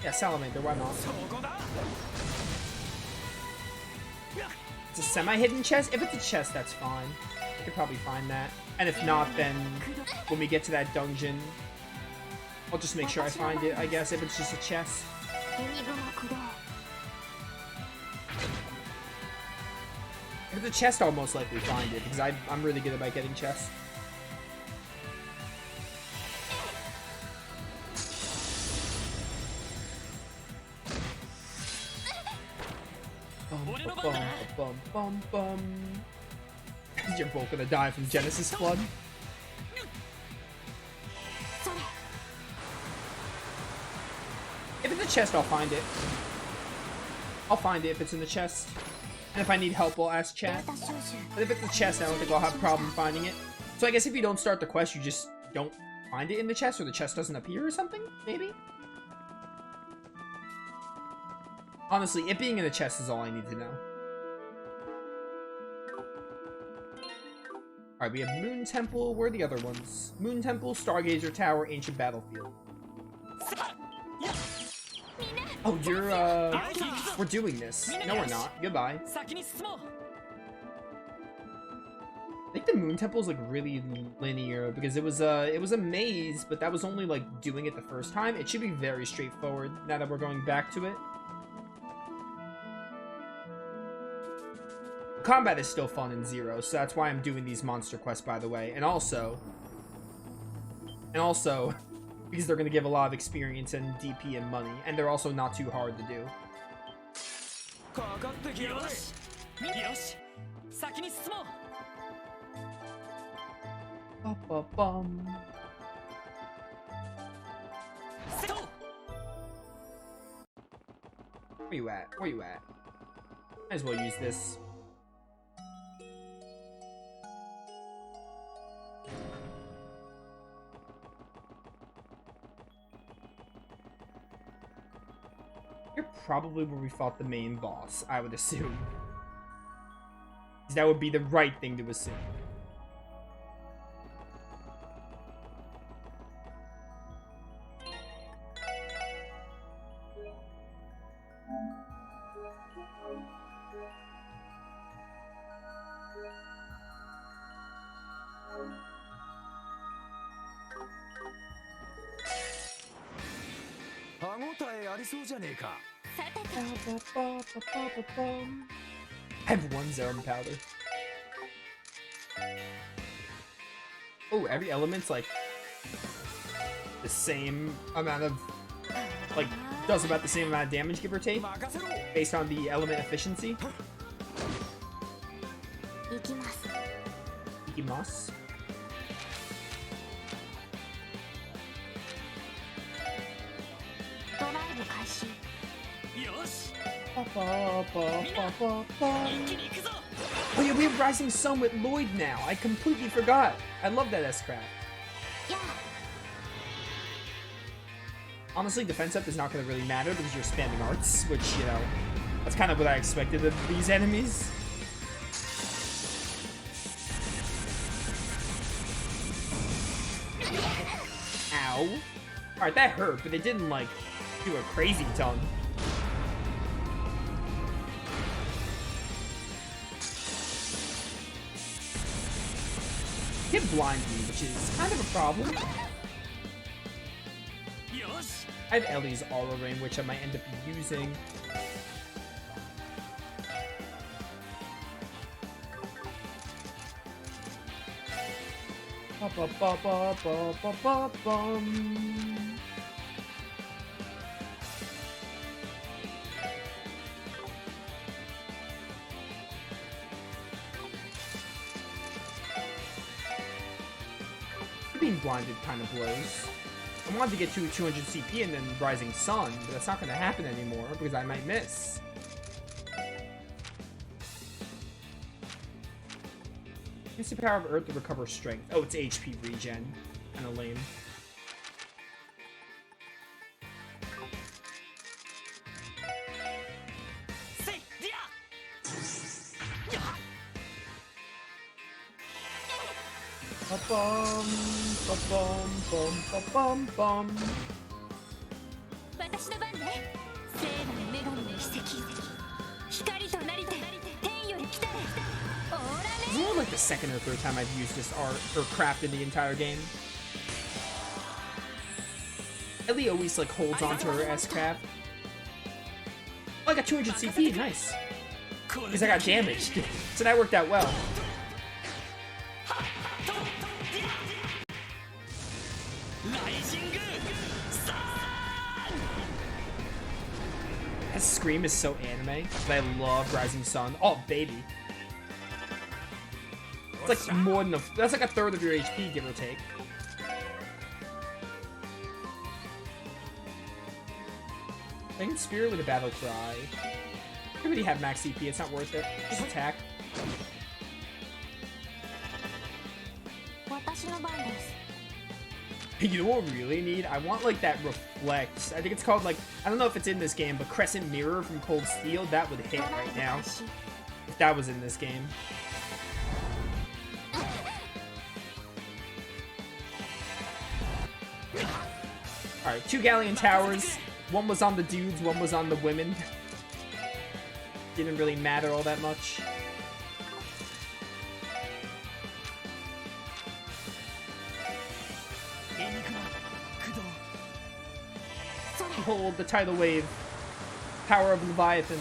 Yeah, salamander, why not? It's a semi-hidden chest? If it's a chest, that's fine. I could probably find that. And if not, then when we get to that dungeon, I'll just make sure I find it, I guess, if it's just a chest. If it's a chest, I'll most likely find it, because I'm really good about getting chests. Bum. You're both gonna die from Genesis Flood. If it's a chest, I'll find it. I'll find it if it's in the chest. And if I need help, I'll ask chat. But if it's a chest, I don't think I'll have a problem finding it. So I guess if you don't start the quest, you just don't find it in the chest, or the chest doesn't appear or something? Maybe? Honestly, it being in the chest is all I need to know. Alright, we have Moon Temple. Where are the other ones? Moon Temple, Stargazer Tower, Ancient Battlefield. Oh, you're, we're doing this. No, we're not. Goodbye. I think the Moon Temple is, like, really linear, because it was a maze, but that was only, like, doing it the first time. It should be very straightforward, now that we're going back to it. Combat is still fun in Zero, so that's why I'm doing these monster quests, by the way. And also, because they're going to give a lot of experience and DP and money, and they're also not too hard to do. Where you at? Where you at? Might as well use this. You're probably where we fought the main boss, I would assume. That would be the right thing to assume. I have one Zerum powder. Oh, every element's like the same amount of, like, does about the same amount of damage, give or take, based on the element efficiency. Ikimasu. Oh yeah, we have Rising Sun with Lloyd now. I completely forgot. I love that S-Craft. Honestly, defense up is not going to really matter because you're spamming arts, which, you know, that's kind of what I expected of these enemies. Ow. Alright, that hurt, but it didn't, like, do a crazy ton. It blinds me, which is kind of a problem. I have Ellie's Aura Ring, which I might end up using. Being blinded kind of blows. I wanted to get to 200 CP and then Rising Sun, but that's not going to happen anymore because I might miss. Use the power of Earth to recover strength. Oh, it's HP regen. Kind of lame. Ba-bum, ba-bum, bum, ba-bum, bum. It's more like the second or third time I've used this art or craft in the entire game. Ellie always like holds onto her S craft. Oh, I got 200 CP, nice. Because I got damaged, so that worked out well. That scream is so anime, but I love Rising Sun. Oh, baby. It's like more than that's like a third of your HP, give or take. I can Spirit with a Battle Cry. I already have max CP, it's not worth it. Just attack. You know what we really need? I want like that Reflect. I think it's called like, I don't know if it's in this game, but Crescent Mirror from Cold Steel, that would hit right now. If that was in this game. Alright, 2 Galleon Towers. One was on the dudes, one was on the women. Didn't really matter all that much. Hold the tidal wave. Power of Leviathan.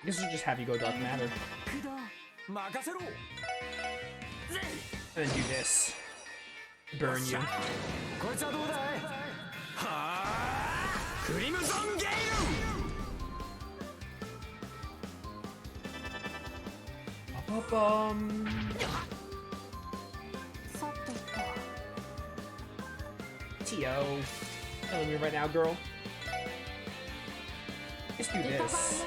I guess we'll just have you go Dark Matter. And then do this. Burn you. T.O. Telling me right now, girl. Let's do this.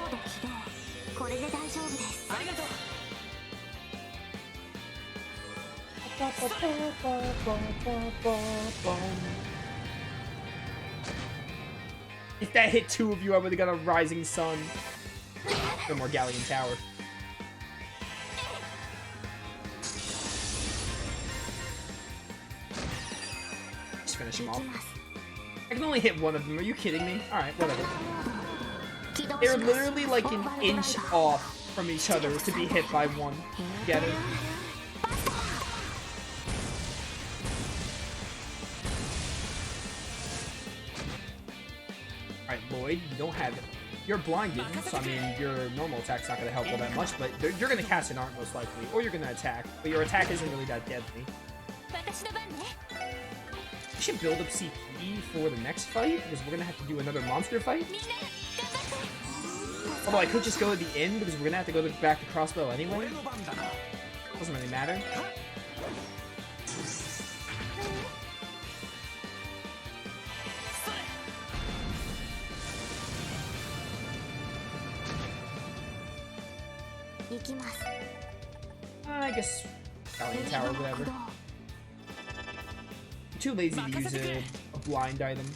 If that hit 2 of you, I would've got a Rising Sun. No more Galleon Tower. Just finish him off. I can only hit 1 of them. Are you kidding me? Alright, whatever. They're literally like an inch off from each other to be hit by 1. Get it? Alright, Lloyd, you don't have it. You're blinded, so I mean, your normal attack's not going to help all that much, but you're going to cast an art most likely, or you're going to attack, but your attack isn't really that deadly. We should build up CP for the next fight, because we're going to have to do another monster fight. Although I could just go at the end, because we're going to have to go back to Crossbow anyway. Doesn't really matter. I guess Galleon Tower, whatever. I'm too lazy to use a blind item.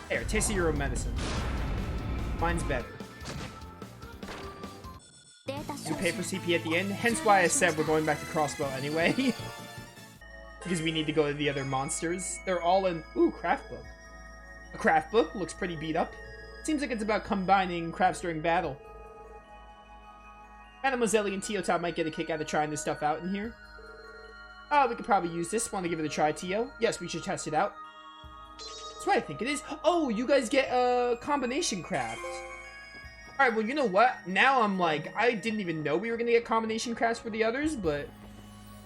There, taste of your own medicine. Mine's better. You pay for CP at the end, hence why I said we're going back to Crossbow anyway. Because we need to go to the other monsters. They're all in... Ooh, craft book. A craft book looks pretty beat up. Seems like it's about combining crafts during battle. Mademoiselle and Teotop might get a kick out of trying this stuff out in here. Oh, we could probably use this. Want to give it a try, Tio? Yes, we should test it out. That's what I think it is. Oh, you guys get a combination craft. Alright, well, you know what? Now I'm like, I didn't even know we were going to get combination crafts for the others, but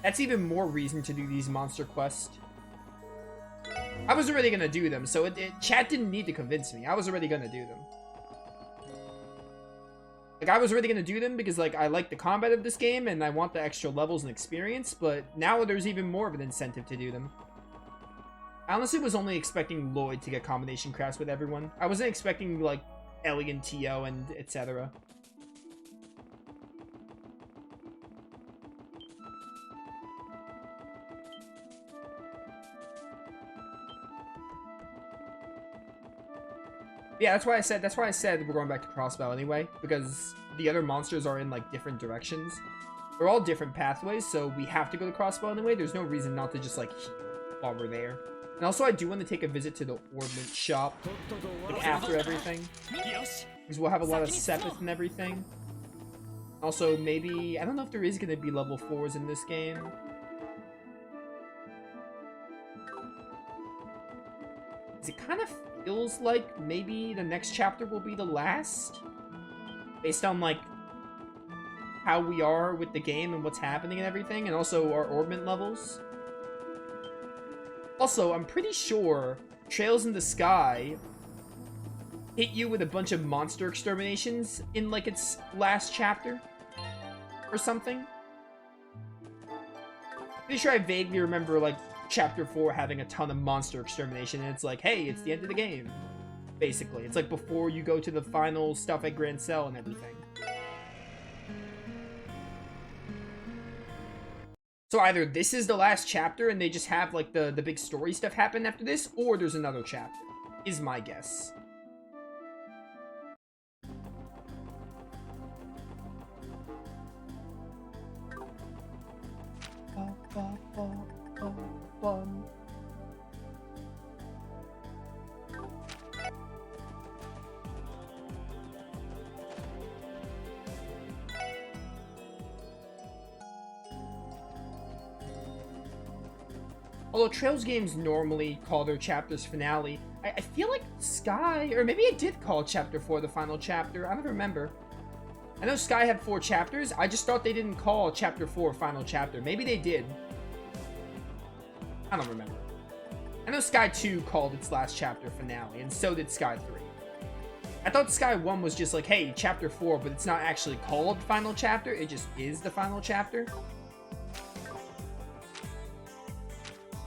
that's even more reason to do these monster quests. I was already going to do them, so chat didn't need to convince me. I was already going to do them. Like, I was already going to do them because, like, I like the combat of this game and I want the extra levels and experience, but now there's even more of an incentive to do them. I honestly was only expecting Lloyd to get combination crafts with everyone. I wasn't expecting, like, Ellie and Tio and etc. Yeah, that's why I said we're going back to Crossbow anyway, because the other monsters are in, like, different directions. They're all different pathways, so we have to go to Crossbow anyway. There's no reason not to just, like, heal while we're there. And also, I do want to take a visit to the Ordnance Shop, like, after everything. Because we'll have a lot of Sepith and everything. Also, maybe... I don't know if there is going to be level 4s in this game. It kind of feels like maybe the next chapter will be the last. Based on, like, how we are with the game and what's happening and everything. And also our orbment levels. Also, I'm pretty sure Trails in the Sky hit you with a bunch of monster exterminations in, like, its last chapter. Or something. Pretty sure I vaguely remember, like, Chapter 4 having a ton of monster extermination, and it's like, hey, it's the end of the game. Basically. It's like before you go to the final stuff at Grand Cell and everything. So either this is the last chapter and they just have, like, the big story stuff happen after this, or there's another chapter, is my guess. Although Trails games normally call their chapters finale, I feel like Sky, or maybe it did call Chapter 4 the final chapter, I don't remember. I know Sky had 4 chapters, I just thought they didn't call Chapter 4 final chapter. Maybe they did. I don't remember. I know Sky 2 called its last chapter finale, and so did Sky 3. I thought Sky 1 was just like, hey, Chapter 4, but it's not actually called final chapter, it just is the final chapter.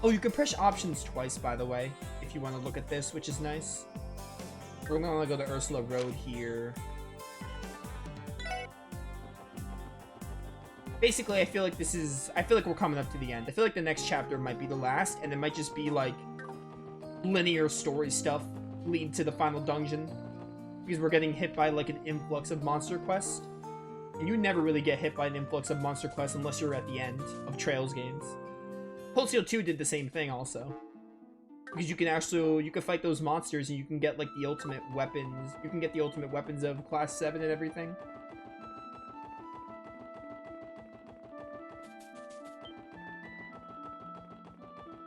Oh, you can press options twice, by the way, if you want to look at this, which is nice. We're going to go to Ursula Road here. Basically, I feel like we're coming up to the end. I feel like the next chapter might be the last, and it might just be, like, linear story stuff lead to the final dungeon. Because we're getting hit by, like, an influx of monster quests. And you never really get hit by an influx of monster quests unless you're at the end of Trails games. Cold Steel 2 did the same thing also. Because you can fight those monsters and you can get, like, the ultimate weapons. You can get the ultimate weapons of Class 7 and everything.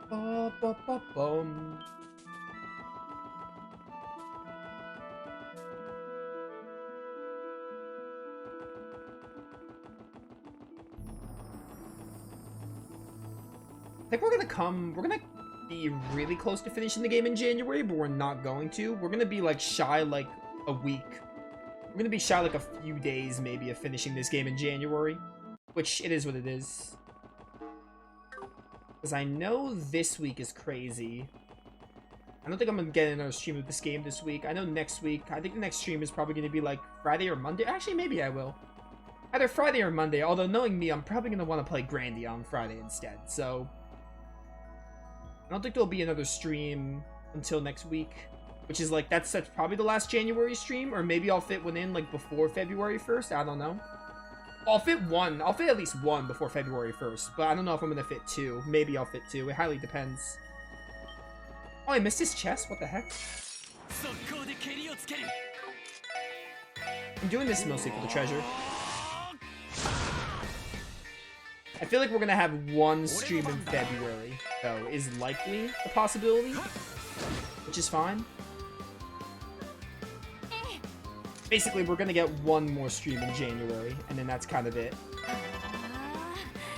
Ba-ba-ba-bum. I think we're gonna be really close to finishing the game in January, but we're not going to. We're gonna be, like, shy, like, a week. We're gonna be shy, like, a few days, maybe, of finishing this game in January. Which, it is what it is. Because I know this week is crazy. I don't think I'm gonna get another stream of this game this week. I know next week, I think the next stream is probably gonna be, like, Friday or Monday. Actually, maybe I will. Either Friday or Monday, although knowing me, I'm probably gonna want to play Grandia on Friday instead, so... I don't think there'll be another stream until next week, which is, like, that's probably the last January stream, or maybe I'll fit one in, like, before February 1st, I don't know. I'll fit at least one before February 1st, but I don't know if I'm gonna fit 2. Maybe I'll fit 2, it highly depends. Oh, I missed his chest? What the heck? I'm doing this mostly for the treasure. I feel like we're gonna have one stream in February, though, is likely a possibility, which is fine. Basically, we're gonna get one more stream in January, and then that's kind of it.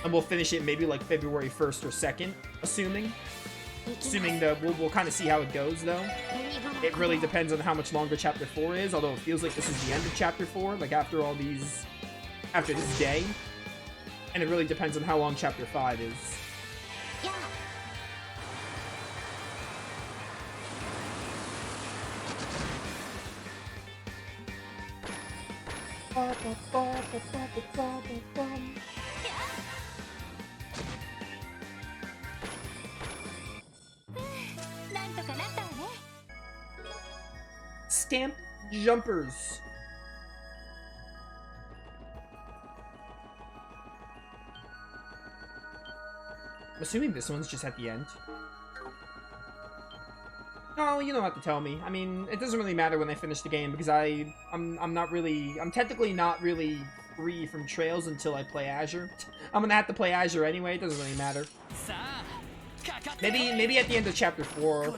And we'll finish it maybe like February 1st or 2nd, assuming. Assuming that we'll kind of see how it goes, though. It really depends on how much longer Chapter 4 is, although it feels like this is the end of Chapter 4, like after this day. And it really depends on how long Chapter 5 is. Stamp jumpers. I'm assuming this one's just at the end. No, you don't have to tell me. I mean, it doesn't really matter when I finish the game because I'm technically not really free from trails until I play Azure. I'm gonna have to play Azure anyway, it doesn't really matter. Maybe at the end of chapter 4.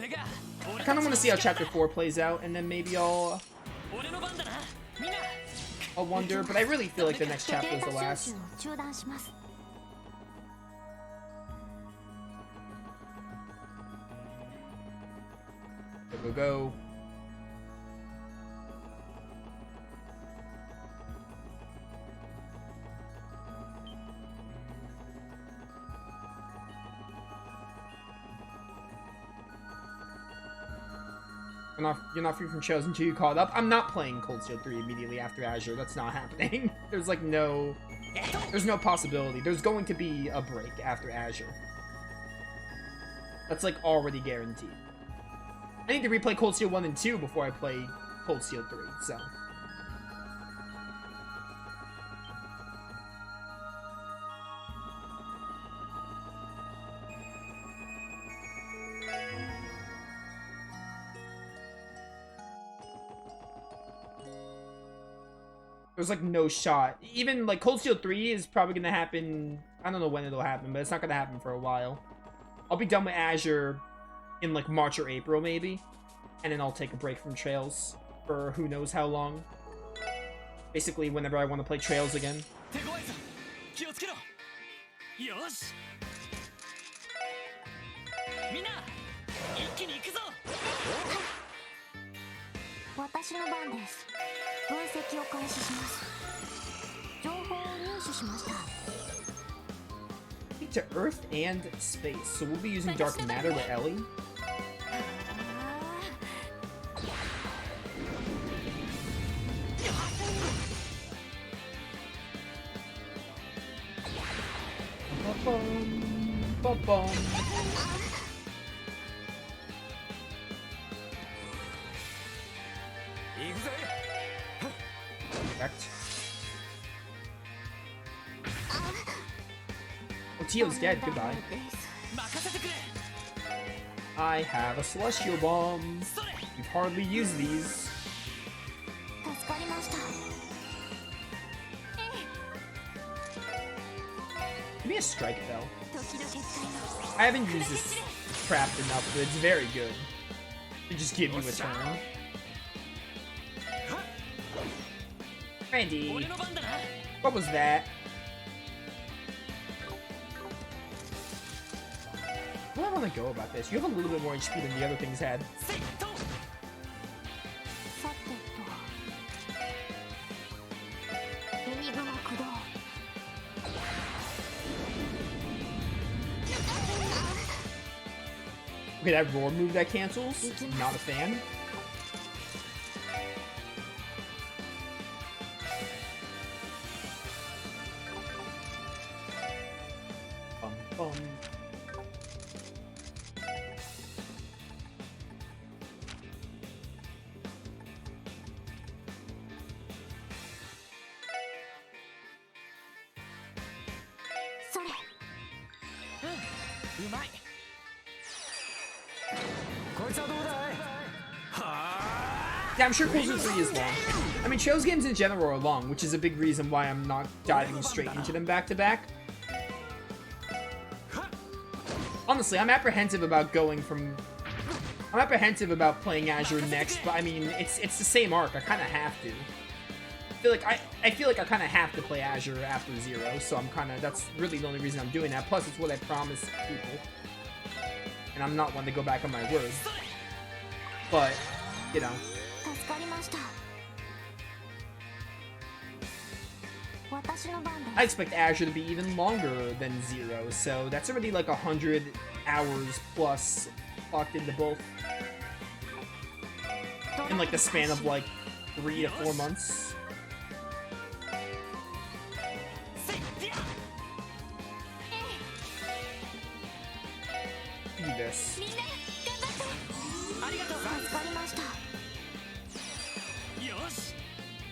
I kinda wanna see how chapter 4 plays out, and then maybe I'll wonder, but I really feel like the next chapter is the last. Go. You're not free from shows until you caught up. I'm not playing Cold Steel 3 immediately after Azure. That's not happening. There's like there's no possibility. There's going to be a break after Azure. That's like already guaranteed. I need to replay Cold Steel 1 and 2 before I play Cold Steel 3, so. There's like no shot. Even like Cold Steel 3 is probably gonna happen. I don't know when it'll happen, but it's not gonna happen for a while. I'll be done with Azure in like March or April maybe, and then I'll take a break from Trails for who knows how long. Basically whenever I want to play Trails again. To Earth and space, so we'll be using Dark Matter with Ellie. Correct. Tio's dead, goodbye. I have a Celestial Bomb. We've hardly used these. Give me a Strike Bell. I haven't used this craft enough, but it's very good. To just give you a turn. Randy. What was that? Where do I want to go about this? You have a little bit more HP than the other things had. Okay, that roar move that cancels. Not a fan. Yeah, I'm sure Cold Steel 3 is long. I mean, Cho's games in general are long, which is a big reason why I'm not diving straight into them back to back. Honestly, I'm apprehensive about I'm apprehensive about playing Azure next, but I mean, it's the same arc. I kind of have to. I feel like I kind of have to play Azure after Zero, so that's really the only reason I'm doing that. Plus, it's what I promised people, and I'm not one to go back on my word. But, you know. I expect Azure to be even longer than Zero, so that's already like 100 hours plus locked into both. In like the span of like 3 to 4 months. this.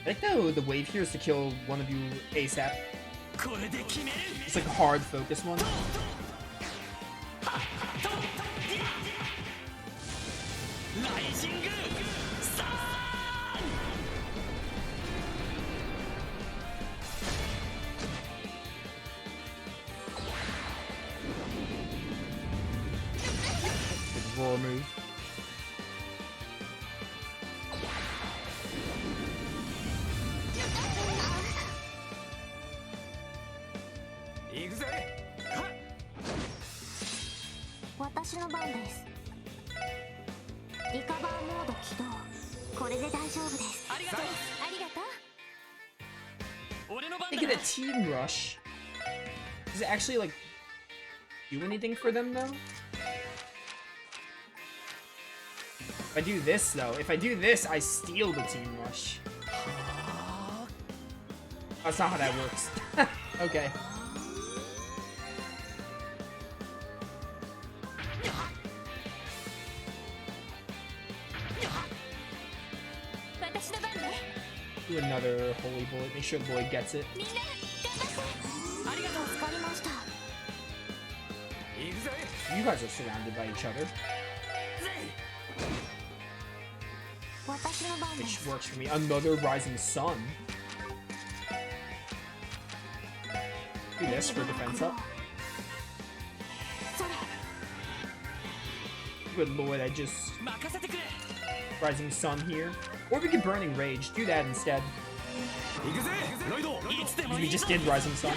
I think the wave here is to kill one of you ASAP. It's like a hard focus one. Roar move. They get a team rush. Does it actually like do anything for them though? If I do this though, if I do this, I steal the team rush. That's not how that works. Okay. Do another holy bullet. Make sure the boy gets it. You guys are surrounded by each other. Which works for me. Another rising sun. Do this for defense up. Good lord, I just... Rising sun here. Or we could Burning Rage. Do that instead. We just did Rising Sun.